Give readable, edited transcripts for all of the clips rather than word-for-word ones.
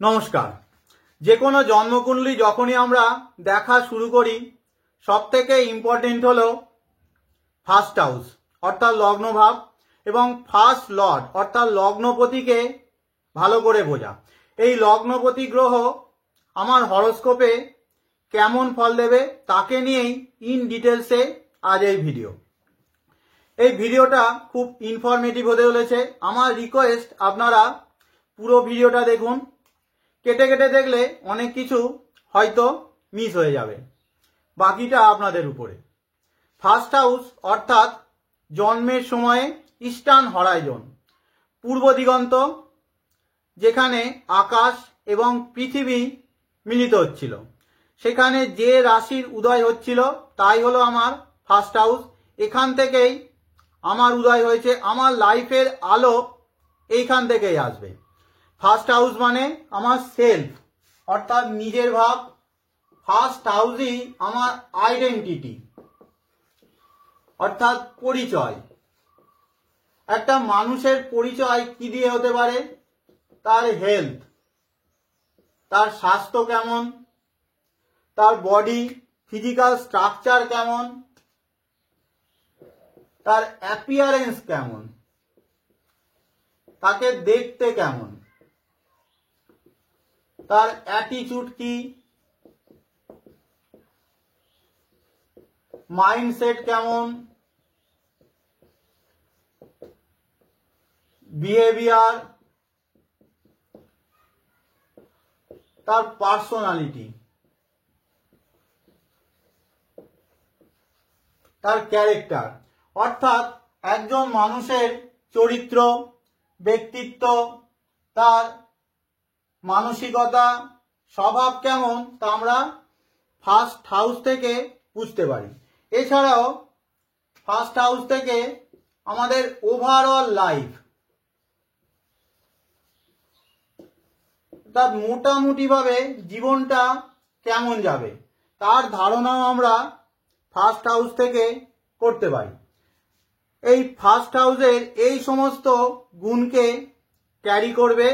নমস্কার। যে কোনো জন্মকুণ্ডলী যখনই আমরা দেখা শুরু করি সবথেকে ইম্পর্টেন্ট হলো ফার্স্ট হাউস অর্থাৎ লগ্নভাব এবং ফার্স্ট লর্ড অর্থাৎ লগ্নপতিকে ভালো করে বোঝা। এই লগ্নপতি গ্রহ আমার হরোস্কোপে কেমন ফল দেবে তাকে নিয়েই ইন ডিটেলসে আজ এই ভিডিও। এই ভিডিওটা খুব ইনফরমেটিভ হতে চলেছে। আমার রিকোয়েস্ট আপনারা পুরো ভিডিওটা দেখুন। কেটে কেটে দেখলে অনেক কিছু হয়তো মিস হয়ে যাবে, বাকিটা আপনাদের উপরে। ফার্স্ট হাউস অর্থাৎ জন্মের সময়ে ইস্টার্ন হরাইজন, পূর্ব দিগন্ত, যেখানে আকাশ এবং পৃথিবী মিলিত হচ্ছিল, সেখানে যে রাশির উদয় হচ্ছিল তাই হলো আমার ফার্স্ট হাউস। এখান থেকেই আমার উদয় হয়েছে, আমার লাইফের আলো এইখান থেকেই আসবে। ফার্স্ট হাউস মানে আমার সেলফ অর্থাৎ নিজের ভাব। ফার্স্ট হাউসই আমার আইডেন্টিটি অর্থাৎ পরিচয়। একটা মানুষের পরিচয় কি দিয়ে হতে পারে? তার হেলথ, তার স্বাস্থ্য কেমন, তার বডি ফিজিক্যাল স্ট্রাকচার কেমন, তার অ্যাপিয়ারেন্স কেমন, তাকে দেখতে কেমন, তার অ্যাটিটিউড কি, মাইন্ডসেট কেমন, বিহেভিয়ার, তার পার্সোনালিটি, তার ক্যারেক্টার অর্থাৎ একজন মানুষের চরিত্র, ব্যক্তিত্ব, তার মানসিকতা, স্বভাব কেমন তা আমরা ফার্স্ট হাউস থেকে বুঝতে পারি। এছাড়াও ফার্স্ট হাউস থেকে আমাদের ওভারঅল লাইফ, তার মোটামুটিভাবে জীবনটা কেমন যাবে তার ধারণাও আমরা ফার্স্ট হাউস থেকে করতে পারি। এই ফার্স্ট হাউসের এই সমস্ত গুণকে ক্যারি করবে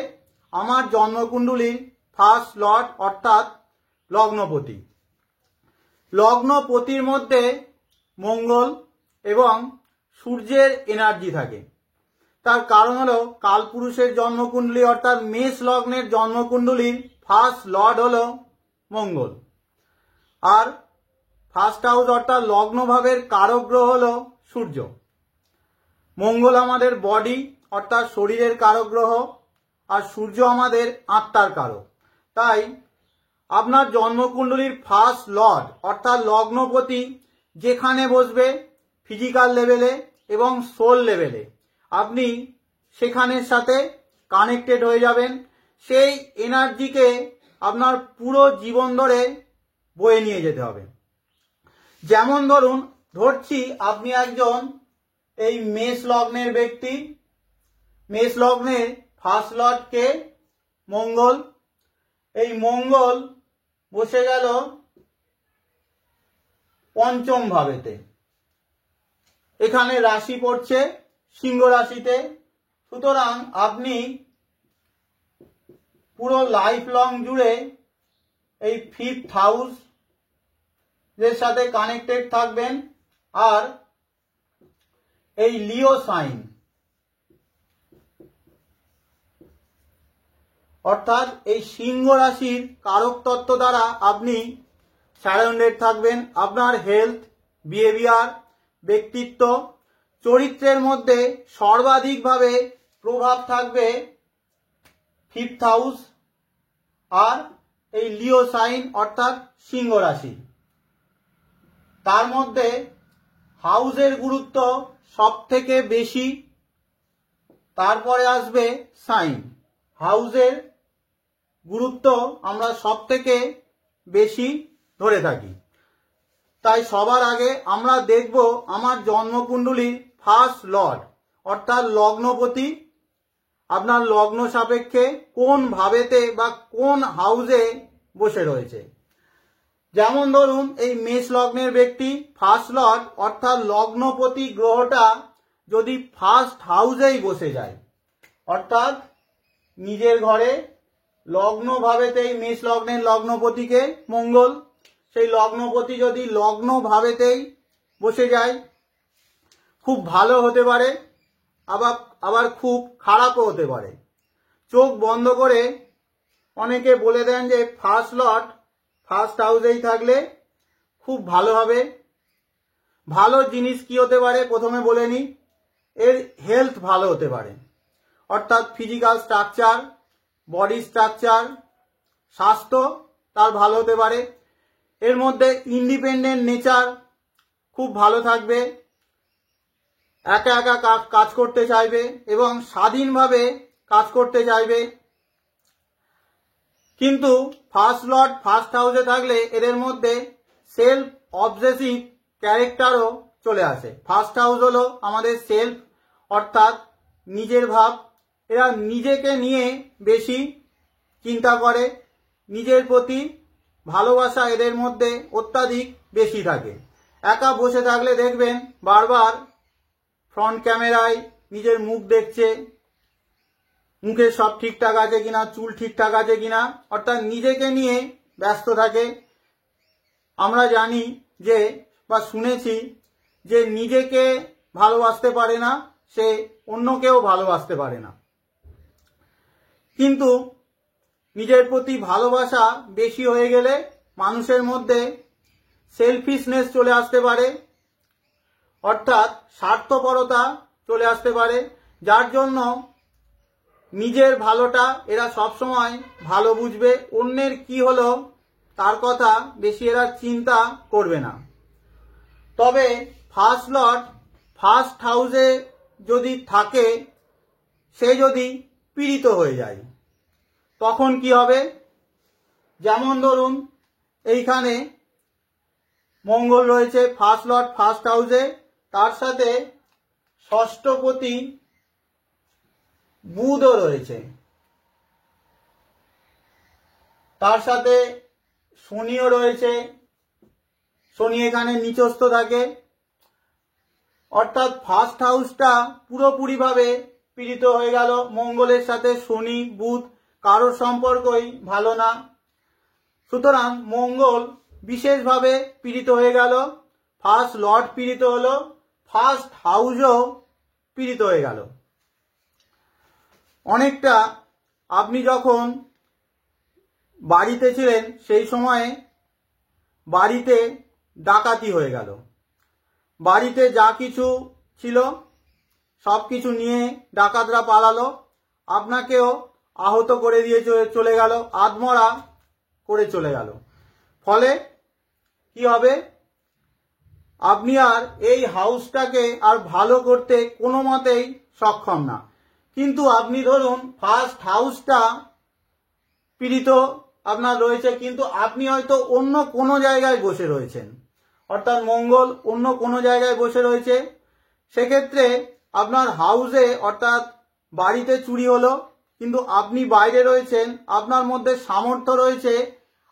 আমার জন্মকুণ্ডলীর ফার্স্ট লর্ড অর্থাৎ লগ্নপতি। লগ্নপতির মধ্যে মঙ্গল এবং সূর্যের এনার্জি থাকে। তার কারণ হলো কালপুরুষের জন্মকুণ্ডলী অর্থাৎ মেষ লগ্নের জন্মকুণ্ডলীর ফার্স্ট লর্ড হলো মঙ্গল। আর ফার্স্ট হাউস অর্থাৎ লগ্নভাবের কারক গ্রহ হলো সূর্য। মঙ্গল আমাদের বডি অর্থাৎ শরীরের কারক গ্রহ, আর সূর্য আমাদের আত্মার কারক। তাই আপনার জন্মকুণ্ডলীর ফার্স্ট লর্ড অর্থাৎ লগ্নপতি যেখানে বসবে ফিজিক্যাল লেভেলে এবং সোল লেভেলে আপনি সেখানের সাথে কানেক্টেড হয়ে যাবেন। সেই এনার্জিকে আপনার পুরো জীবন ধরে বয়ে নিয়ে যেতে হবে। যেমন ধরছি আপনি একজন এই মেষ লগ্নের ব্যক্তি, মেষ লগ্নের ফার্স্ট লর্ডকে মঙ্গল। এই মঙ্গল বসে গেল পঞ্চম ভাবেতে, এখানে রাশি পড়ছে সিংহ রাশিতে। সুতরাং আপনি পুরো লাইফ লং জুড়ে এই ফিফথ হাউস এর সাথে কানেক্টেড থাকবেন। আর এই লিও সাইন অর্থাৎ এই সিংহ রাশির কারক তত্ত্ব দ্বারা আপনি সারাউন্ডেড থাকবেন। আপনার হেলথ, বিহেভিয়ার, ব্যক্তিত্ব, চরিত্রের মধ্যে সর্বাধিকভাবে প্রভাব থাকবে ফিফথ হাউস আর এই লিও সাইন অর্থাৎ সিংহ রাশি। তার মধ্যে হাউসের গুরুত্ব সব থেকে বেশি, তারপরে আসবে সাইন। হাউসের গুরুত্ব আমরা সব থেকে বেশি ধরে থাকি। তাই সবার আগে আমরা দেখব আমার জন্মকুণ্ডলীর ফার্স্ট লর্ড অর্থাৎ লগ্নপতি আপনার লগ্ন সাপেক্ষে কোন ভাবেতে বা কোন হাউসে বসে রয়েছে। যেমন ধরুন এই মেষ লগ্নের ব্যক্তি ফার্স্ট লর্ড অর্থাৎ লগ্নপতি গ্রহটা যদি ফার্স্ট হাউসেই বসে যায় অর্থাৎ নিজের ঘরে লগ্ন ভাবেতেই, মেষ লগ্নের লগ্নপতিকে মঙ্গল, সেই লগ্নপতি যদি লগ্ন ভাবেতেই বসে যায় খুব ভালো হতে পারে, আবার খুব খারাপও হতে পারে। চোখ বন্ধ করে অনেকে বলে দেন যে ফার্স্ট লর্ড ফার্স্ট হাউসেই থাকলে খুব ভালো হবে। ভালো জিনিস কি হতে পারে প্রথমে বলে নিই। এর হেলথ ভালো হতে পারে, অর্থাৎ ফিজিক্যাল স্ট্রাকচার, বডি স্ট্রাকচার, স্বাস্থ্য তার ভালো হতে পারে। এর মধ্যে ইন্ডিপেন্ডেন্ট নেচার খুব ভালো থাকবে, একা একা কাজ করতে চাইবে এবং স্বাধীনভাবে কাজ করতে চাইবে। কিন্তু ফার্স্ট লর্ড ফার্স্ট হাউসে থাকলে এদের মধ্যে সেলফ অবসেসিভ ক্যারেক্টারও চলে আসে। ফার্স্ট হাউস হলো আমাদের সেলফ, অর্থাৎ নিজের ভাব। এরা নিজেকে নিয়ে বেশি চিন্তা করে, নিজের প্রতি ভালোবাসা এদের মধ্যে অত্যাধিক বেশি থাকে। একা বসে থাকলে দেখবেন বারবার ফ্রন্ট ক্যামেরায় নিজের মুখ দেখছে, মুখে সব ঠিকঠাক আছে কিনা, চুল ঠিকঠাক আছে কিনা, অর্থাৎ নিজেকে নিয়ে ব্যস্ত থাকে। আমরা জানি যে বা শুনেছি যে নিজেকে ভালোবাসতে পারে না সে অন্যকেও ভালোবাসতে পারে না। কিন্তু নিজের প্রতি ভালোবাসা বেশি হয়ে গেলে মানুষের মধ্যে সেলফিশনেস চলে আসতে পারে, অর্থাৎ স্বার্থপরতা চলে আসতে পারে, যার জন্য নিজের ভালোটা এরা সবসময় ভালো বুঝবে, অন্যের কি হলো তার কথা বেশি এরা চিন্তা করবে না। তবে ফার্স্ট লর্ড ফার্স্ট হাউসে যদি থাকে, সে যদি পীড়িত হয়ে যায় তখন কি হবে? যেমন ধরুন এইখানে মঙ্গল রয়েছে ফার্স্ট লর্ড ফার্স্ট হাউসে, তার সাথে ষষ্ঠপতি বুধও রয়েছে, তার সাথে শনিও রয়েছে। শনি এখানে নিচস্থ থাকে, অর্থাৎ ফার্স্ট হাউসটা পুরোপুরিভাবে পীড়িত হয়ে গেল। মঙ্গলের সাথে শনি বুধ কারোর সম্পর্কই ভালো না, সুতরাং মঙ্গল বিশেষভাবে পীড়িত হয়ে গেল। ফার্স্ট লর্ড পীড়িত হলো, ফার্স্ট হাউসও পীড়িত হয়ে গেল। অনেকটা আপনি যখন বাড়িতে ছিলেন সেই সময়ে বাড়িতে ডাকাতি হয়ে গেল, বাড়িতে যা কিছু ছিল সব কিছু নিয়ে ডাকাতরা পালালো, আপনাকেও আহত করে দিয়ে চলে গেল, আধমরা করে চলে গেল। ফলে কি হবে? আপনি আর এই হাউসটাকে আর ভালো করতে কোনো মতেই সক্ষম না। কিন্তু আপনি ধরুন ফার্স্ট হাউসটা পীড়িত আপনার রয়েছে, কিন্তু আপনি হয়তো অন্য কোনো জায়গায় বসে রয়েছেন, অর্থাৎ মঙ্গল অন্য কোনো জায়গায় বসে রয়েছে। সেক্ষেত্রে আপনার হাউসে অর্থাৎ বাড়িতে চুরি হলো, কিন্তু আপনি বাইরে রয়েছেন, আপনার মধ্যে সামর্থ্য রয়েছে,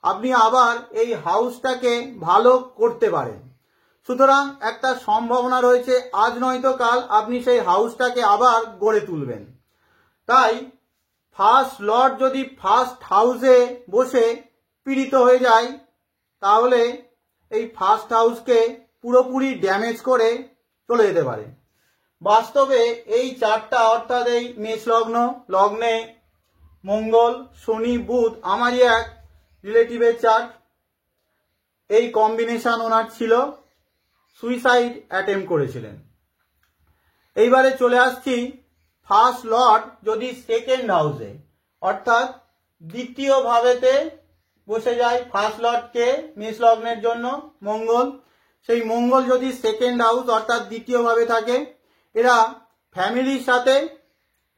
আপনি আবার এই হাউসটাকে ভালো করতে পারেন। সুতরাং একটা সম্ভাবনা রয়েছে, আজ নয়তো কাল আপনি সেই হাউসটাকে আবার গড়ে তুলবেন। তাই ফার্স্ট লর্ড যদি ফার্স্ট হাউসে বসে পীড়িত হয়ে যায় তাহলে এই ফার্স্ট হাউসকে পুরোপুরি ড্যামেজ করে চলে যেতে পারে। বাস্তবে এই চারটা, অর্থাৎ এই মেষ লগ্ন, লগ্নে মঙ্গল শনি বুধ, আমারই এক রিলেটিভের চার্ট, এই কম্বিনেশন ওনার ছিল, সুইসাইড অ্যাটেম্প করেছিলেন। এইবারে চলে আসছি ফার্স্ট লর্ড যদি সেকেন্ড হাউসে অর্থাৎ দ্বিতীয় ভাবেতে বসে যায়, ফার্স্ট লর্ডকে মেষ লগ্নের জন্য মঙ্গল, সেই মঙ্গল যদি সেকেন্ড হাউস অর্থাৎ দ্বিতীয় ভাবে থাকে, এরা ফ্যামিলির সাথে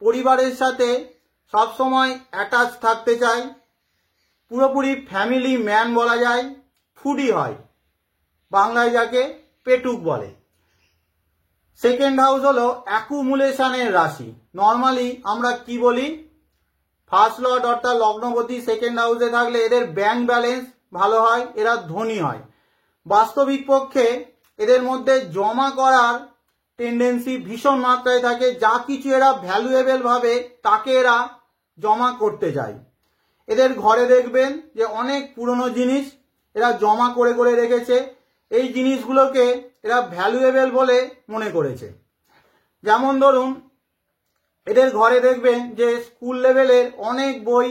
পরিবারের সাথে সবসময় অ্যাটাচ থাকতে চায়, পুরোপুরি ফ্যামিলি ম্যান বলা যায়, ফুডি হয়, বাংলায় যাকে পেটুক বলে। সেকেন্ড হাউস হলো অ্যাকুমুলেশনের রাশি। নর্মালি আমরা কি বলি, ফার্স্ট লর্ড অর্থাৎ লগ্নপতি সেকেন্ড হাউসে থাকলে এদের ব্যাংক ব্যালেন্স ভালো হয়, এরা ধনী হয়। বাস্তবিক পক্ষে এদের মধ্যে জমা করার টেন্ডেন্সি ভীষণ মাত্রায় থাকে, যা কিছু এরা ভ্যালুয়েবল ভাবে তাকে এরা জমা করতে চায়। এদের ঘরে দেখবেন যে অনেক পুরনো জিনিস এরা জমা করে করে রেখেছে। এই জিনিসগুলোকে এরা ভ্যালুয়েবল বলে মনে করেছে। যেমন ধরুন, এদের ঘরে দেখবেন যে স্কুল লেভেলের অনেক বই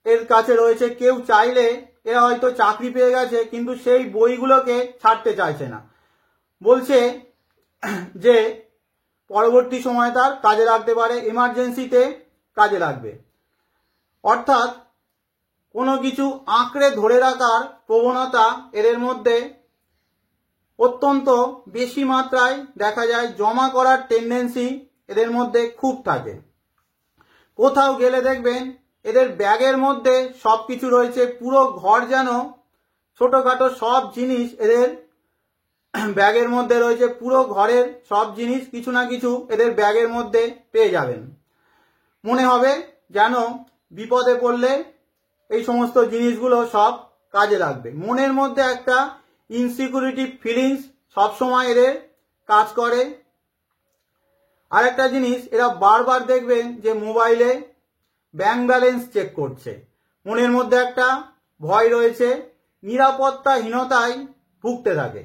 এর কাছে রয়েছে। কেউ চাইলে এরা হয়তো চাকরি পেয়ে গেছে, কিন্তু সেই বইগুলোকে ছাড়তে চাইছে না, বলছে যে পরবর্তী সময় তার কাজে লাগতে পারে, এমার্জেন্সিতে কাজে লাগবে। অর্থাৎ কোনো কিছু আঁকড়ে ধরে রাখার প্রবণতা এদের মধ্যে অত্যন্ত বেশি মাত্রায় দেখা যায়। জমা করার টেন্ডেন্সি এদের মধ্যে খুব থাকে। কোথাও গেলে দেখবেন এদের ব্যাগের মধ্যে সব কিছু রয়েছে। পুরো ঘর যেন ছোটোখাটো সব জিনিস এদের ব্যাগের মধ্যে রয়েছে। পুরো ঘরের সব জিনিস কিছু না কিছু এদের ব্যাগের মধ্যে পেয়ে যাবেন। মনে হবে যেন বিপদে পড়লে এই সমস্ত জিনিসগুলো সব কাজে লাগবে। মনের মধ্যে একটা ইনসিকিউরিটি ফিলিংস সবসময় এদের কাজ করে। আরেকটা জিনিস, এরা বারবার দেখবেন যে মোবাইলে ব্যাংক ব্যালেন্স চেক করছে। মনের মধ্যে একটা ভয় রয়েছে, নিরাপত্তাহীনতায় ভুগতে থাকে।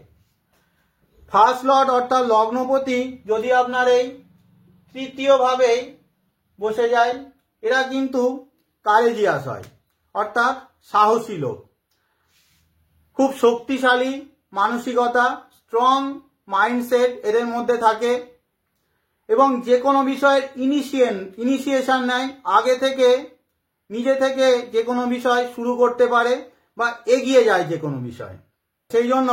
ফার্স্ট লর্ড অর্থাৎ লগ্নপতি যদি আপনার এই তৃতীয়ভাবেই বসে যায়, এরা কিন্তু কারেজিয়াস হয়, অর্থাৎ সাহসী লোক। খুব শক্তিশালী মানসিকতা, স্ট্রং মাইন্ডসেট এদের মধ্যে থাকে এবং যে কোনো বিষয়ের ইনিশিয়েশন নেয়। আগে থেকে নিজে থেকে যে কোনো বিষয় শুরু করতে পারে বা এগিয়ে যায় যে কোনো বিষয়। সেই জন্য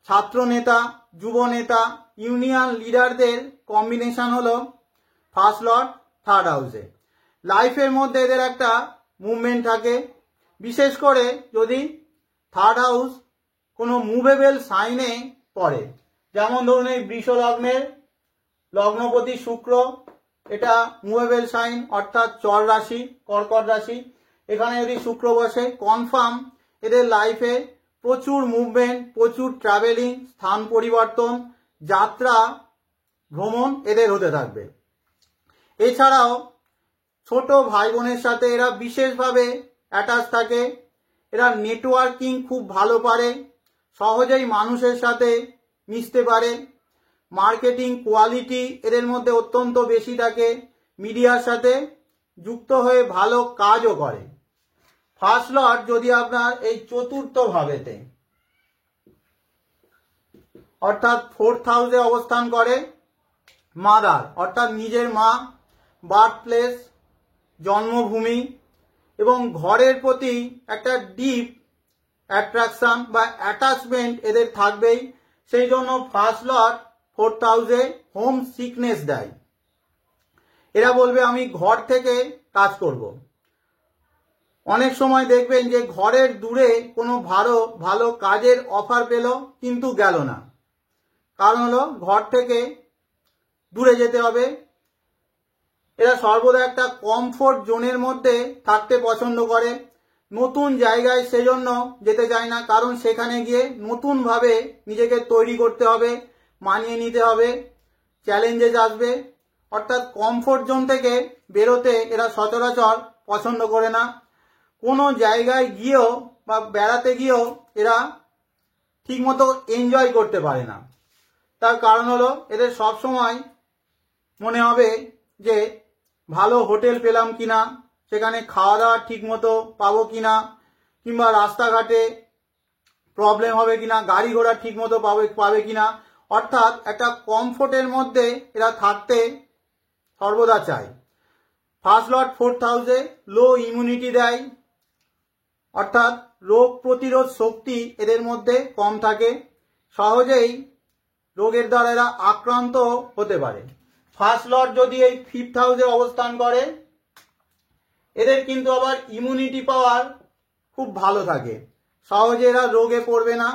ছাত্র নেতা, যুব নেতা, ইউনিয়ন লিডারদের কম্বিনেশন হলো ফার্স্ট লর্ড থার্ড হাউসে। লাইফের মধ্যে এদের একটা মুভমেন্ট থাকে, বিশেষ করে যদি থার্ড হাউস কোনো মুভেবল সাইনে পড়ে। যেমন ধরুন এই বৃষ লগ্নের লগ্নপতি শুক্র, এটা মুভেবল সাইন অর্থাৎ চর রাশি, কর্কট রাশি। এখানে যদি শুক্র বসে, কনফার্ম এদের লাইফে প্রচুর মুভমেন্ট, প্রচুর ট্রাভেলিং, স্থান পরিবর্তন, যাত্রা, ভ্রমণ এদের হতে থাকবে। এছাড়াও ছোট ভাই বোনের সাথে এরা বিশেষভাবে অ্যাটাচ থাকে। এরা নেটওয়ার্কিং খুব ভালো পারে, সহজেই মানুষের সাথে মিশতে পারে। মার্কেটিং কোয়ালিটি এদের মধ্যে অত্যন্ত বেশি থাকে। মিডিয়ার সাথে যুক্ত হয়ে ভালো কাজও করে। ফার্স্ট লর্ড যদি আপনার এই চতুর্থ ভাবেতে অর্থাৎ ফোর্থ হাউসে অবস্থান করে, মাদার অর্থাৎ নিজের মা, বার্থ প্লেস, জন্মভূমি এবং ঘরের প্রতি একটা ডিপ অ্যাট্রাকশন বা অ্যাটাচমেন্ট এদের থাকবেই। সেই জন্য ফার্স্ট লর্ড ফোর্থ হাউসে হোম সিকনেস দেয়। এরা বলবে আমি ঘর থেকে কাজ করব। অনেক সময় দেখবেন যে ঘরের দূরে কোনো ভালো কাজের অফার পেল কিন্তু গেল না, কারণ হলো ঘর থেকে দূরে যেতে হবে। এরা সর্বদা একটা কমফোর্ট জোনের মধ্যে থাকতে পছন্দ করে। নতুন জায়গায় সেজন্য যেতে চায় না, কারণ সেখানে গিয়ে নতুনভাবে নিজেকে তৈরি করতে হবে, মানিয়ে নিতে হবে, চ্যালেঞ্জেস আসবে। অর্থাৎ কমফোর্ট জোন থেকে বেরোতে এরা সচরাচর পছন্দ করে না। কোনো জায়গায় গিয়েও বা বেড়াতে গিয়েও এরা ঠিকমতো এনজয় করতে পারে না। তার কারণ হলো এদের সবসময় মনে হবে যে ভালো হোটেল পেলাম কিনা, সেখানে খাওয়া দাওয়া ঠিক মতো পাবো কিনা, কিংবা রাস্তাঘাটে প্রবলেম হবে কিনা, গাড়ি ঘোড়া ঠিক মতো পাবে কিনা। অর্থাৎ একটা কমফোর্টের মধ্যে এরা থাকতে সর্বদা চায়। ফার্স্ট লর্ড ফোর্থ হাউসে লো ইমিউনিটি দেয়, অর্থাৎ রোগ প্রতিরোধ শক্তি এদের মধ্যে কম থাকে, সহজেই রোগের দ্বারা এরা আক্রান্ত হতে পারে। ফার্স্ট লর্ড যদি এই ফিফথ হাউসে অবস্থান করে, এদের কিন্তু আবার ইমিউনিটি পাওয়ার খুব ভালো থাকে, সহজে এরা রোগে পড়বে না,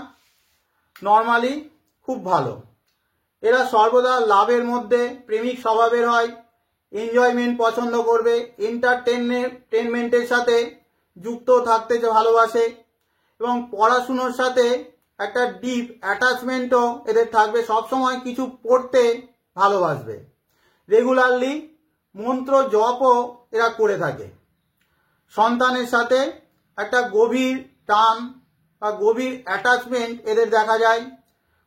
নর্মালি খুব ভালো। এরা সর্বদা লাভের মধ্যে প্রেমিক স্বভাবের হয়, এনজয়মেন্ট পছন্দ করবে, এন্টারটেনমেন্টের সাথে যুক্ত থাকতে ভালোবাসে এবং পড়াশুনোর সাথে একটা ডিপ অ্যাটাচমেন্টও এদের থাকবে। সবসময় কিছু পড়তে ভালোবাসবে, রেগুলারলি মন্ত্র জপও এরা করে থাকে। সন্তানের সাথে একটা গভীর টান বা গভীর অ্যাটাচমেন্ট এদের দেখা যায়।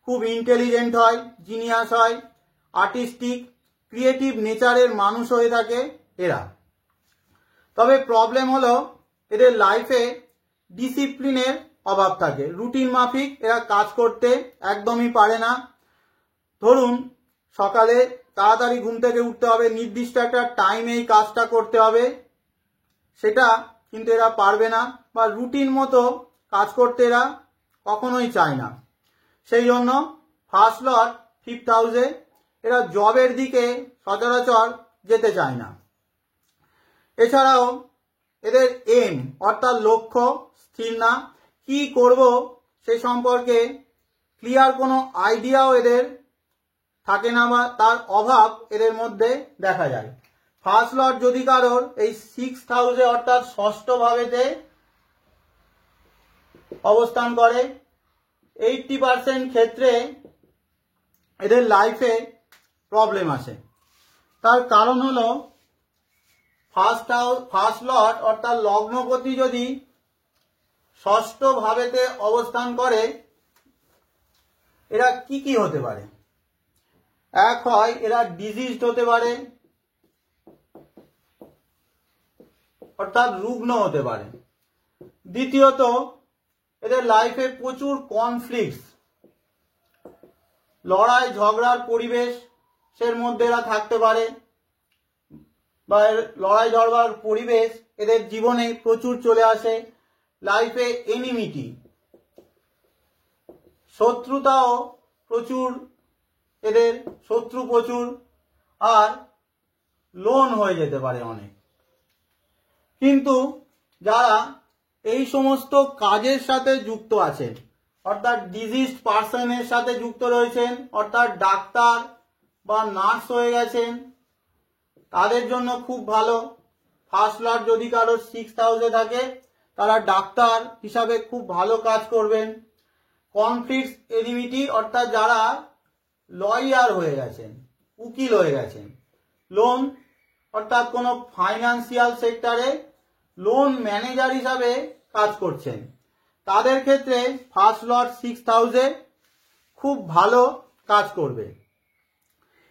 খুব ইন্টেলিজেন্ট হয়, জিনিয়াস হয়, আর্টিস্টিক ক্রিয়েটিভ নেচারের মানুষ হয়ে থাকে এরা। তবে প্রবলেম হলো এদের লাইফে ডিসিপ্লিনের অভাব থাকে। রুটিন মাফিক এরা কাজ করতে একদমই পারে না। ধরুন সকালে তাড়াতাড়ি ঘুম থেকে উঠতে হবে, নির্দিষ্ট একটা টাইমে এই কাজটা করতে হবে, সেটা কিন্তু এরা পারবে না, বা রুটিন মতো কাজ করতে এরা কখনোই চায় না। সেই জন্য ফার্স্ট লর্ড ফিফথ হাউসে এরা জবের দিকে সচরাচর যেতে চায় না। এছাড়াও এদের এম অর্থাৎ লক্ষ্য স্থির না, কি করব সে সম্পর্কে ক্লিয়ার কোনো আইডিয়াও এদের থাকে না, বা তার অভাব এদের মধ্যে দেখা যায়। ফার্স্ট লর্ড যদি কারোর এই সিক্সথ হাউসে অর্থাৎ ষষ্ঠ ভাবেতে অবস্থান করে, 80% ক্ষেত্রে এদের লাইফে প্রবলেম আসে। তার কারণ হলো ফার্স্ট লর্ড অর্থাৎ লগ্নপতি যদি ষষ্ঠ ভাবেতে অবস্থান করে, এরা কি কি হতে পারে? এক হয় এরা ডিজিজড হতে পারে, অর্থাৎ রুগ্ন হতে পারে। দ্বিতীয়ত এদের লাইফে প্রচুর কনফ্লিক্টস, লড়াই ঝগড়ার পরিবেশের মধ্যে এরা থাকতে পারে, বা লড়াই ঝগড়ার পরিবেশ এদের জীবনে প্রচুর চলে আসে। লাইফে এনিমিটি, শত্রুতাও প্রচুর, এদের শত্রু প্রচুর, আর লোন হয়ে যেতে পারে অনেক। কিন্তু যারা এই সমস্ত কাজের সাথে যুক্ত আছেন, অর্থাৎ ডিজিজড পার্সনের সাথে যুক্ত রয়েছেন, অর্থাৎ ডাক্তার বা নার্স হয়ে গেছেন, তাদের জন্য খুব ভালো। ফার্স্ট লর্ড যদি কারো সিক্সথ হাউসে থাকে, তারা ডাক্তার হিসাবে খুব ভালো কাজ করবেন। কনফ্লিক্ট এনিমিটি অর্থাৎ যারা লয়ার হয়ে গেছেন, উকিল হয়ে গেছেন, লোন অর্থাৎ কোনো ফাইন্যান্সিয়াল সেক্টরে লোন ম্যানেজার হিসাবে কাজ করছেন, তাদের ক্ষেত্রে ফার্স্ট লর্ড সিক্সথ হাউসে খুব ভালো কাজ করবে।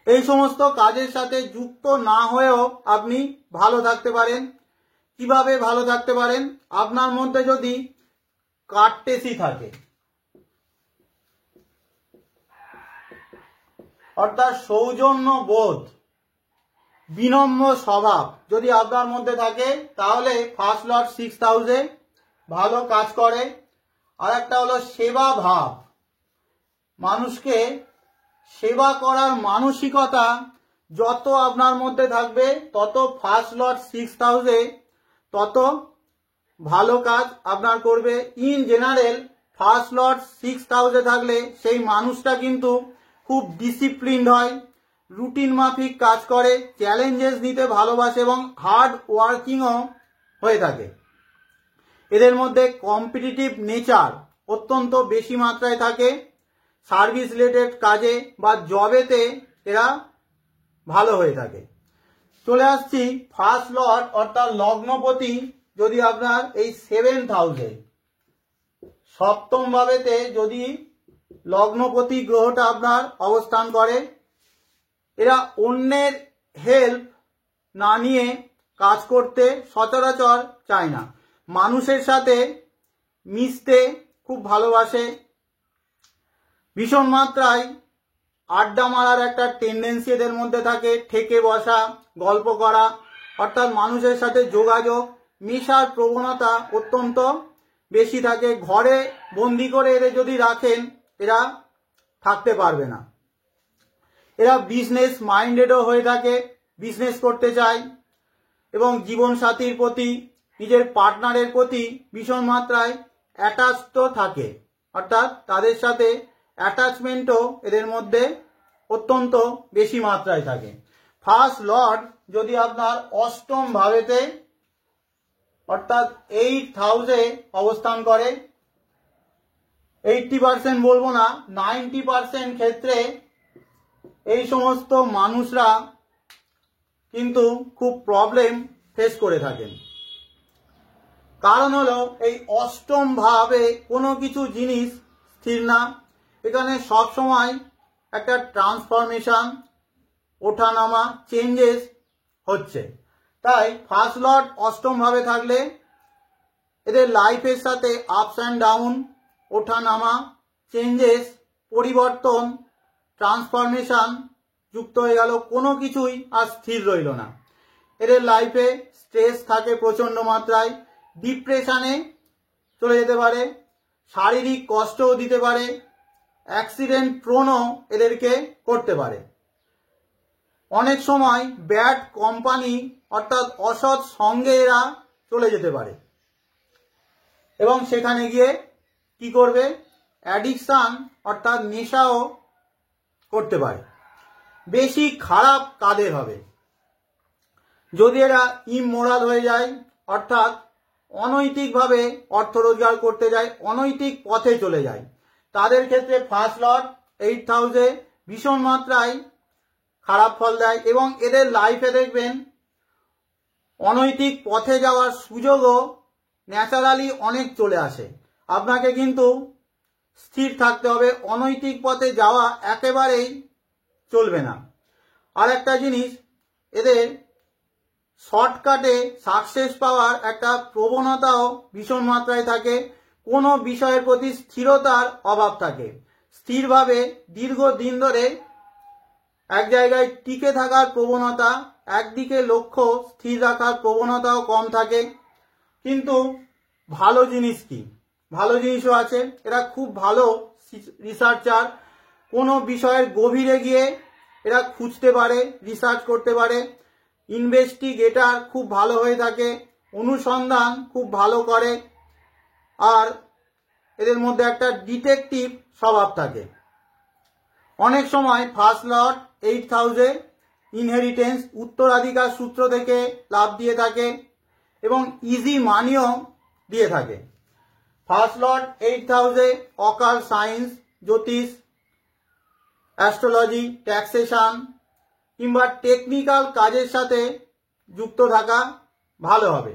এই সমস্ত কাজের সাথে যুক্ত না হয়েও আপনি ভালো থাকতে পারেন। কিভাবে ভালো থাকতে পারেন? আপনার মধ্যে যদি কার্টেসি থাকে, অর্থাৎ সৌজন্য বোধ, বিনম্র স্বভাব যদি আপনার মধ্যে থাকে, তাহলে ফার্স্ট লর্ড সিক্সথ হাউসে ভালো কাজ করে। আর একটা হলো সেবা ভাব, মানুষকে সেবা করার মানসিকতা যত আপনার মধ্যে থাকবে, তত ফার্স্ট লর্ড সিক্সথ হাউসে তত ভালো কাজ আপনার করবে। In general first Lord sixth হাউসে থাকলে সেই মানুষটা কিন্তু খুব ডিসিপ্লিনড হয়, রুটিন মাফিক কাজ করে, চ্যালেঞ্জেস নিতে ভালোবাসে এবং হার্ড ওয়ার্কিংও হয়ে থাকে। এদের মধ্যে কম্পিটিটিভ নেচার অত্যন্ত বেশি মাত্রায় থাকে। সার্ভিস রিলেটেড কাজে বা জবেতে এরা ভালো হয়ে থাকে। চলে আসছি ফার্স্ট লর্ড অর্থাৎ লগ্নপতি যদি আপনার এই সেভেন্থ হাউসে, সপ্তম ভাবেতে যদি লগ্নপতি গ্রহটা আপনার অবস্থান করে, এরা অন্যের হেল্প না নিয়ে কাজ করতে সচরাচর চায় না। মানুষের সাথে মিশতে খুব ভালোবাসে, ভীষণ মাত্রায় আড্ডা মারার একটা টেন্ডেন্সি এদের মধ্যে থাকে, ঠেকে বসা, গল্প করা, অর্থাৎ মানুষের সাথে যোগাযোগ, মেশার প্রবণতা অত্যন্ত বেশি থাকে। ঘরে বন্দি করে এদের যদি রাখেন, এরা থাকতে পারবে না। এরা বিজনেস মাইন্ডেডও হয়ে থাকে, বিজনেস করতে চায় এবং জীবন সাথীর প্রতি, নিজের পার্টনারের প্রতি ভীষণ মাত্রায় অ্যাটাচড থাকে, অর্থাৎ তাদের সাথে অ্যাটাচমেন্টও এদের মধ্যে অত্যন্ত বেশি মাত্রায় থাকে। ফার্স্ট লর্ড যদি আপনার অষ্টম ভাবেতে অর্থাৎ এইথ হাউসে অবস্থান করে, 80% বলবো না, 90% ক্ষেত্রে এই সমস্ত মানুষরা কিন্তু খুব প্রবলেম ফেস করে থাকেন। কারণ হলো এই অষ্টম ভাবে কোনো কিছু জিনিস স্থির না, এখানে সব সময় একটা ট্রান্সফরমেশন, ওঠানামা, চেঞ্জেস হচ্ছে। তাই ফার্স্ট লর্ড অষ্টম ভাবে থাকলে এদের লাইফের সাথে আপস অ্যান্ড ডাউন, ওঠানামা, চেঞ্জেস, পরিবর্তন, ট্রান্সফরমেশন যুক্ত হয়ে গেল, কোনো কিছুই আর স্থির রইল না। এদের লাইফে স্ট্রেস থাকে প্রচণ্ড মাত্রায়, ডিপ্রেশনে চলে যেতে পারে, শারীরিক কষ্টও দিতে পারে, অ্যাক্সিডেন্ট প্রোনও এদেরকে করতে পারে। অনেক সময় ব্যাড কোম্পানি অর্থাৎ অসৎ সঙ্গে এরা চলে যেতে পারে এবং সেখানে গিয়ে কি করবে, অ্যাডিকশান অর্থাৎ নেশাও করতে পারে। বেশি খারাপ কাদের হবে, যদি এরা ইমোরাল হয়ে যায় অর্থাৎ অনৈতিকভাবে অর্থ রোজগার করতে যায়, অনৈতিক পথে চলে যায়, তাদের ক্ষেত্রে ফার্স্ট লর্ড 8th হাউসে ভীষণ মাত্রায় খারাপ ফল দেয় এবং এদের লাইফে দেখবেন অনৈতিক পথে যাওয়ার সুযোগও ন্যাচারালি অনেক চলে আসে। আপনাকে কিন্তু স্থির থাকতে হবে, অনৈতিক পথে যাওয়া একেবারেই চলবে না। আর একটা জিনিস, এদের শর্টকাটে সাকসেস পাওয়ার একটা প্রবণতাও ভীষণ মাত্রায় থাকে, কোনো বিষয়ের প্রতি স্থিরতার অভাব থাকে, স্থিরভাবে দীর্ঘদিন ধরে এক জায়গায় টিকে থাকার প্রবণতা, একদিকে লক্ষ্য স্থির রাখার প্রবণতাও কম থাকে। কিন্তু ভালো জিনিস কি, ভালো জিনিসও আছে, এরা খুব ভালো রিসার্চার, কোনো বিষয়ের গভীরে গিয়ে এরা খুঁজতে পারে, রিসার্চ করতে পারে, ইনভেস্টিগেটর খুব ভালো হয়ে থাকে, অনুসন্ধান খুব ভালো করে, আর এদের মধ্যে একটা ডিটেকটিভ স্বভাব থাকে। অনেক সময় ফার্স্ট লর্ড 8th হাউসে ইনহেরিটেন্স, উত্তরাধিকার সূত্র থেকে লাভ দিয়ে থাকে এবং ইজি মানিও দিয়ে থাকে। ফার্স্ট লর্ড 8th হাউসে অকাল্ট সায়েন্স, জ্যোতিষ, অ্যাস্ট্রোলজি, ট্যাক্সেশন কিংবা টেকনিক্যাল কাজের সাথে যুক্ত থাকা ভালো হবে।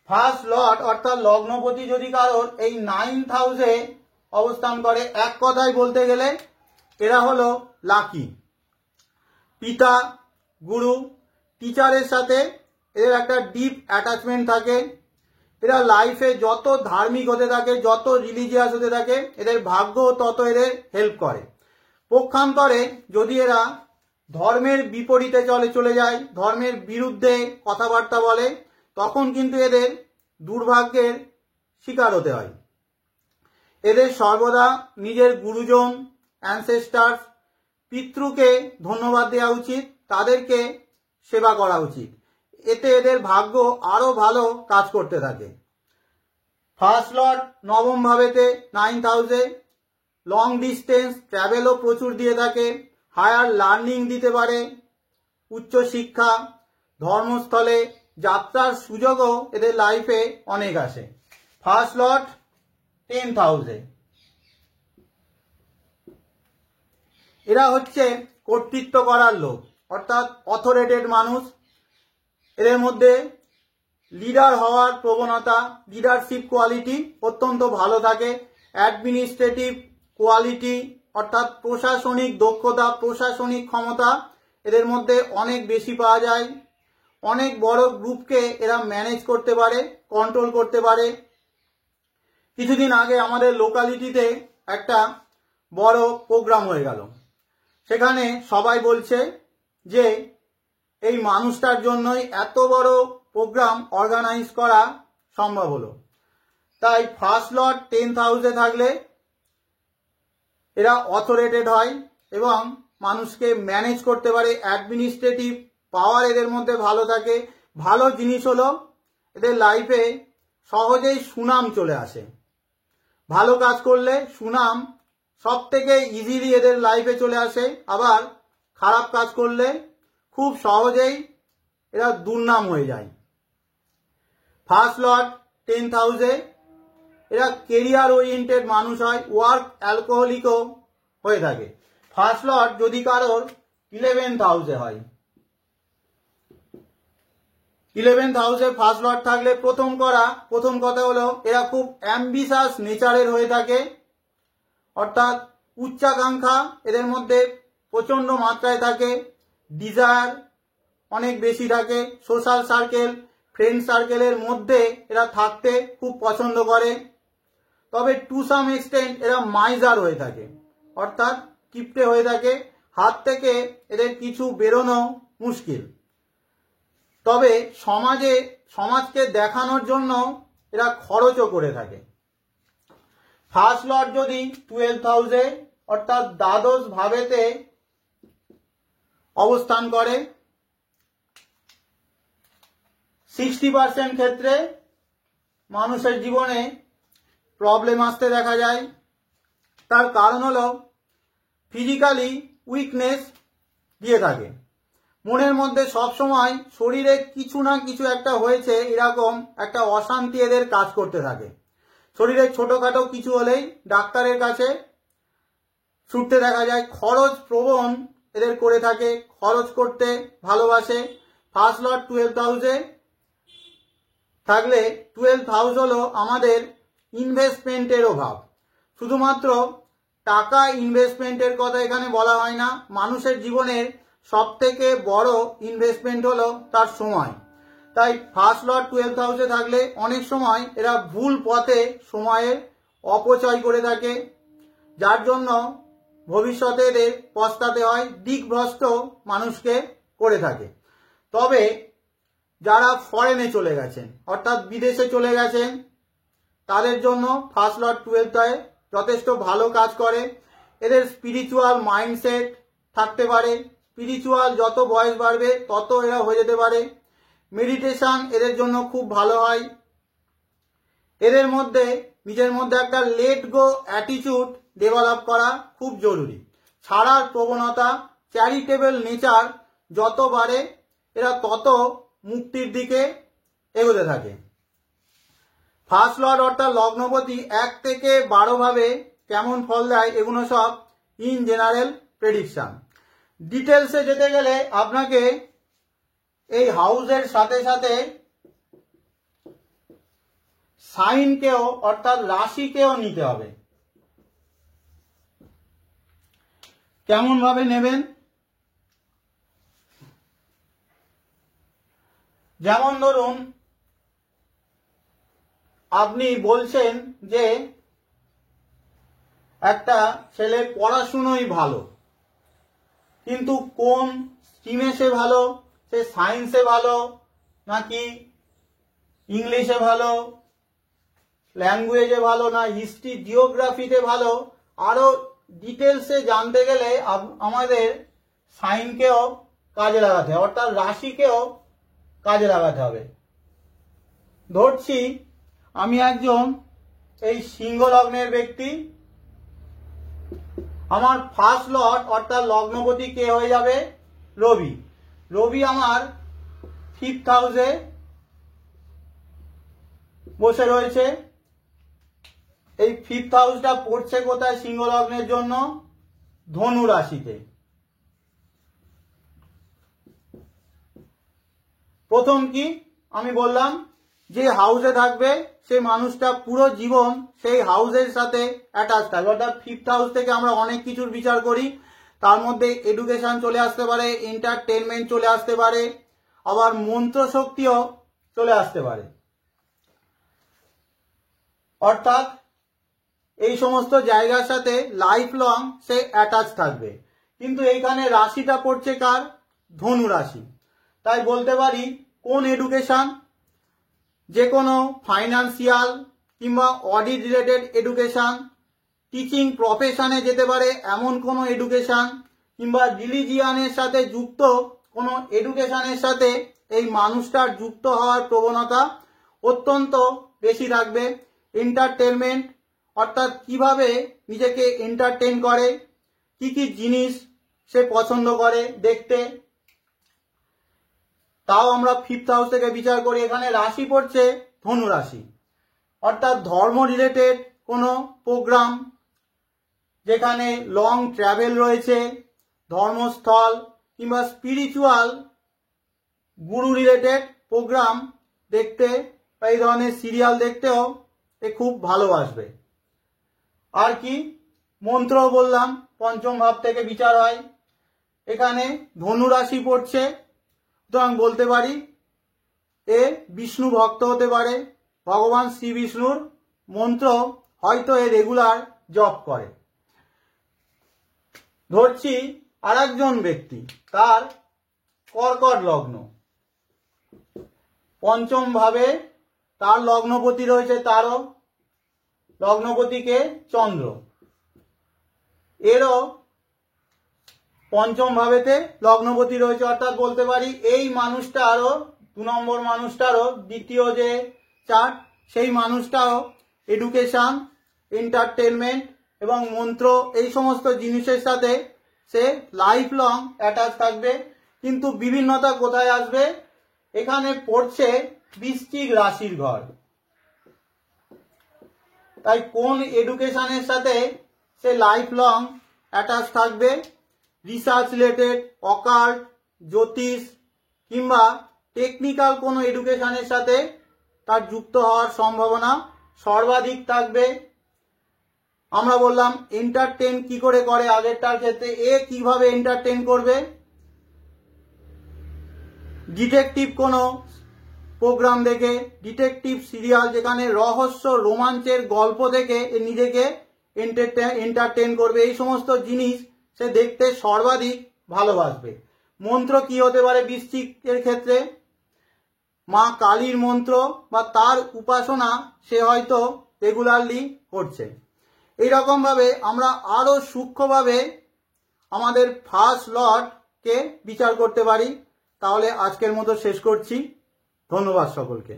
ফার্স্ট লর্ড অর্থাৎ লগ্নপতি যদি কারোর এই 9th হাউসে অবস্থান করে, এক কথায় বলতে গেলে এরা হলো লাকি। পিতা, গুরু, টিচারের সাথে এদের একটা ডিপ অ্যাটাচমেন্ট থাকে, এরা লাইফে যত ধার্মিক হতে থাকে, যত রিলিজিয়াস হতে থাকে, এদের ভাগ্য তত এদের হেল্প করে। পক্ষান্তরে যদি এরা ধর্মের বিপরীতে চলে যায়, ধর্মের বিরুদ্ধে কথাবার্তা বলে, তখন কিন্তু এদের দুর্ভাগ্যের শিকার হতে হয়। এদের সর্বদা নিজের গুরুজন, অ্যানসেস্টার্স, পিতৃকে ধন্যবাদ দেওয়া উচিত, তাদেরকে সেবা করা উচিত, এতে এদের ভাগ্য আরো ভালো কাজ করতে থাকে। ফার্স্ট লর্ড নবম ভাবেতে 9th হাউসে লং ডিস্টেন্স ট্রাভেলও প্রচুর দিয়ে থাকে, হায়ার লার্নিং দিতে পারে, উচ্চশিক্ষা, ধর্মস্থলে যাত্রার সুযোগও এদের লাইফে অনেক আসে। ফার্স্ট লর্ড 10th হাউসে এরা হচ্ছে কর্তৃত্ব করার লোক অর্থাৎ অথরিটেড মানুষ। এদের মধ্যে লিডার হওয়ার প্রবণতা, লিডারশিপ কোয়ালিটি অত্যন্ত ভালো থাকে। অ্যাডমিনিস্ট্রেটিভ কোয়ালিটি অর্থাৎ প্রশাসনিক দক্ষতা, প্রশাসনিক ক্ষমতা এদের মধ্যে অনেক বেশি পাওয়া যায়। অনেক বড় গ্রুপকে এরা ম্যানেজ করতে পারে, কন্ট্রোল করতে পারে। কিছুদিন আগে আমাদের লোকালিটিতে একটা বড় প্রোগ্রাম হয়ে গেল, সেখানে সবাই বলছে যে এই মানুষটার জন্যই এত বড় প্রোগ্রাম অর্গানাইজ করা সম্ভব হলো। তাই ফার্স্ট লর্ড 10th হাউসে থাকলে এরা অথরিটেড হয় এবং মানুষকে ম্যানেজ করতে পারে, অ্যাডমিনিস্ট্রেটিভ পাওয়ার এদের মধ্যে ভালো থাকে। ভালো জিনিস হলো এদের লাইফে সহজেই সুনাম চলে আসে, ভালো কাজ করলে সুনাম সব থেকে ইজিলি এদের লাইফে চলে আসে, আবার খারাপ কাজ করলে খুব সহজেই এরা দুর্নাম হয়ে যায়। ফার্স্ট লর্ড 10th হাউসে এরা কেরিয়ার ওরিয়েন্টেড মানুষ হয়, ওয়ার্ক অ্যালকোহলিকও হয়ে থাকে। ফার্স্ট লর্ড যদি কারোর 11th হাউসে হয়, 11th হাউসে ফার্স্ট লর্ড থাকলে প্রথম কথা হলো এরা খুব অ্যাম্বিশাস নেচারের হয়ে থাকে, অর্থাৎ উচ্চাকাঙ্ক্ষা এদের মধ্যে প্রচন্ড মাত্রায় থাকে, ডিজায়ার অনেক বেশি থাকে, সোশ্যাল সার্কেল ফ্রেন্ড সার্কেলের মধ্যে এরা থাকতে খুব পছন্দ করে। তবে টু সাম এক্সটেন্ট এরা মাইজার হয়ে থাকে, অর্থাৎ কিপটে হয়ে থাকে, হাত থেকে এদের কিছু বেরোনো মুশকিল। তবে সমাজকে দেখানোর জন্য এরা খরচও করে থাকে। ফার্স্ট লর্ড যদি 12th হাউসে অর্থাৎ দ্বাদশ ভাবেতে অবস্থান করে 60% ক্ষেত্রে মানুষের জীবনে প্রবলেম আসতে দেখা যায়। তার কারণ হলো ফিজিক্যালি উইকনেস দিয়ে থাকে, মনের মধ্যে সবসময় শরীরে কিছু না কিছু একটা হয়েছে এরকম একটা অশান্তি এদের কাজ করতে থাকে। শরীরে ছোটখাটো কিছু হলেই ডাক্তারের কাছে ছুটতে দেখা যায়। খরচ প্রবণ এদের করে থাকে, খরচ করতে ভালোবাসে। ফার্স্ট লর্ড 12th হাউসে থাকলে 12th হাউস হলো আমাদের ইনভেস্টমেন্টেরও ভাব। শুধুমাত্র টাকা ইনভেস্টমেন্টের কথা এখানে বলা হয় না, মানুষের জীবনের সব থেকে বড় ইনভেস্টমেন্ট হলো তার সময়। তাই ফার্স্ট লর্ড 12th হাউসে থাকলে অনেক সময় এরা ভুল পথে সময়ের অপচয় করে থাকে, যার জন্য ভবিষ্যতে এদের পস্তাতে হয়, দিকভ্রষ্ট মানুষকে করে থাকে। তবে যারা ফরেনে চলে গেছেন অর্থাৎ বিদেশে চলে গেছেন তাদের জন্য ফার্স্ট লর্ড 12th যথেষ্ট ভালো কাজ করে। এদের স্পিরিচুয়াল মাইন্ডসেট থাকতে পারে, স্পিরিচুয়াল যত বয়স বাড়বে তত এরা হয়ে যেতে পারে। মেডিটেশন এদের জন্য খুব ভালো হয়। এদের মধ্যে নিজের মধ্যে একটা লেট গো অ্যাটিটিউড ডেভেলপ করা খুব জরুরি। ছাড়ার প্রবণতা, চ্যারিটেবল নেচার যত বাড়ে এরা তত মুক্তির দিকে এগোতে থাকে। ফার্স্ট লর্ড অর্থাৎ লগ্নপতি 1 থেকে 12 ভাবে কেমন ফল দেয় এগুলো সব ইন জেনারেল প্রেডিকশন। ডিটেলসে যেতে গেলে আপনাকে এই হাউসের সাথে সাথে সাইনকেও অর্থাৎ রাশিকেও নিতে হবে। কেমন ভাবে নেবেন? যেমন ধরুন আপনি বলছেন যে একটা ছেলে পড়াশুনোই ভালো, কিন্তু কোন স্ট্রিমে সে ভালো, সে সায়েন্সে ভালো নাকি ইংলিশে ভালো, ল্যাঙ্গুয়েজে ভালো না হিস্ট্রি জিওগ্রাফিতে ভালো, আরো ডিটেলসে জানতে গেলে আমাদের সাইনকেও কাজে লাগাতে হবে, অর্থাৎ রাশিকেও কাজে লাগাতে হবে। ধরছি আমি একজন এই সিংহ লগ্নের ব্যক্তি, আমার ফার্স্ট লর্ড অর্থাৎ লগ্নপতি কে হয়ে যাবে? রবি। রবি আমার 5th হাউসে বসে রয়েছে। এই 5th হাউসটা পড়ছে কোথায় সিংহ লগ্নের জন্য? ধনু রাশিতে। প্রথম কি আমি বললাম, যে হাউসে থাকবে সেই মানুষটা পুরো জীবন সেই হাউসের সাথে অ্যাটাচ থাকবে, অর্থাৎ 5th হাউস থেকে আমরা অনেক কিছুর বিচার করি, তার মধ্যে এডুকেশন চলে আসতে পারে, এন্টারটেনমেন্ট চলে আসতে পারে, আবার মন্ত্র শক্তিও চলে আসতে পারে, অর্থাৎ এই সমস্ত জায়গার সাথে লাইফ লং সে অ্যাটাচ থাকবে। কিন্তু এইখানে রাশিটা পড়ছে কার? ধনু রাশি। তাই বলতে পারি কোন এডুকেশন, যে কোনো ফাইন্যান্সিয়াল কিংবা অডিট রিলেটেড এডুকেশন, টিচিং প্রফেশনে যেতে পারে এমন কোনো এডুকেশন, কিংবা রিলিজিয়ানের সাথে যুক্ত কোনো এডুকেশনের সাথে এই মানুষটার যুক্ত হওয়ার প্রবণতা অত্যন্ত বেশি থাকবে। এন্টারটেনমেন্ট অর্থাৎ কিভাবে নিজেকে এন্টারটেন করে, কি কি জিনিস সে পছন্দ করে দেখতে, তাও আমরা 5th হাউস থেকে বিচার করি। এখানে রাশি পড়ছে ধনু রাশি, অর্থাৎ ধর্ম রিলেটেড কোনো প্রোগ্রাম, যেখানে লং ট্রাভেল রয়েছে, ধর্মস্থল কিংবা স্পিরিচুয়াল গুরু রিলেটেড প্রোগ্রাম দেখতে বা এই ধরনের সিরিয়াল দেখতেও এ খুব ভালোবাসবে। আর কি মন্ত্র বললাম, পঞ্চম ভাব থেকে বিচার হয়। এখানে ধনু রাশি পড়ছে, সুতরাং বলতে পারি এ বিষ্ণু ভক্ত হতে পারে, ভগবান শ্রী বিষ্ণুর মন্ত্র হয়তো এ রেগুলার জপ করে। ধরছি আর একজন ব্যক্তি, তার কর্কট লগ্ন, পঞ্চম ভাবে তার লগ্নপতি রয়েছে, তারও লগ্নপতিকে চন্দ্র, এরও পঞ্চম ভাবেতে লগ্নপতি রয়েছে। অর্থাৎ বলতে পারি এই মানুষটারও, 2 নম্বর মানুষটারও দ্বিতীয় যে চার্ট, সেই মানুষটাও এডুকেশন, এন্টারটেনমেন্ট এবং মন্ত্র এই সমস্ত জিনিসের সাথে সে লাইফ লং অ্যাটাচ থাকবে। কিন্তু বিভিন্নতা কোথায় আসবে, এখানে পড়ছে বৃশ্চিক রাশির ঘর, তাই কোন এডুকেশনের সাথে সে লাইফ লং অ্যাটাচ থাকবে, রিসার্চ রিলেটেড, অকাল্ট, জ্যোতিষ কিংবা টেকনিক্যাল কোনো এডুকেশনের সাথে তার যুক্ত হওয়ার সম্ভাবনা সর্বাধিক থাকবে। আমরা বললাম এন্টারটেন কি করে করে আগেরটার ক্ষেত্রে, এ কিভাবে এন্টারটেন করবে, ডিটেকটিভ কোনো প্রোগ্রাম দেখে, ডিটেকটিভ সিরিয়াল যেখানে রহস্য রোমাঞ্চের গল্প দেখে এ নিজেকে এন্টারটেন করবে, এই সমস্ত জিনিস সে দেখতে সর্বাধিক ভালোবাসবে। মন্ত্র কি হতে পারে বৃশ্চিকের ক্ষেত্রে, মা কালীর মন্ত্র বা তার উপাসনা সে হয়তো রেগুলারলি করছে। এইরকম ভাবে আমরা আরো সূক্ষ্মভাবে আমাদের ফার্স্ট লর্ডকে বিচার করতে পারি। তাহলে আজকের মতো শেষ করছি। ধন্যবাদ সকলকে।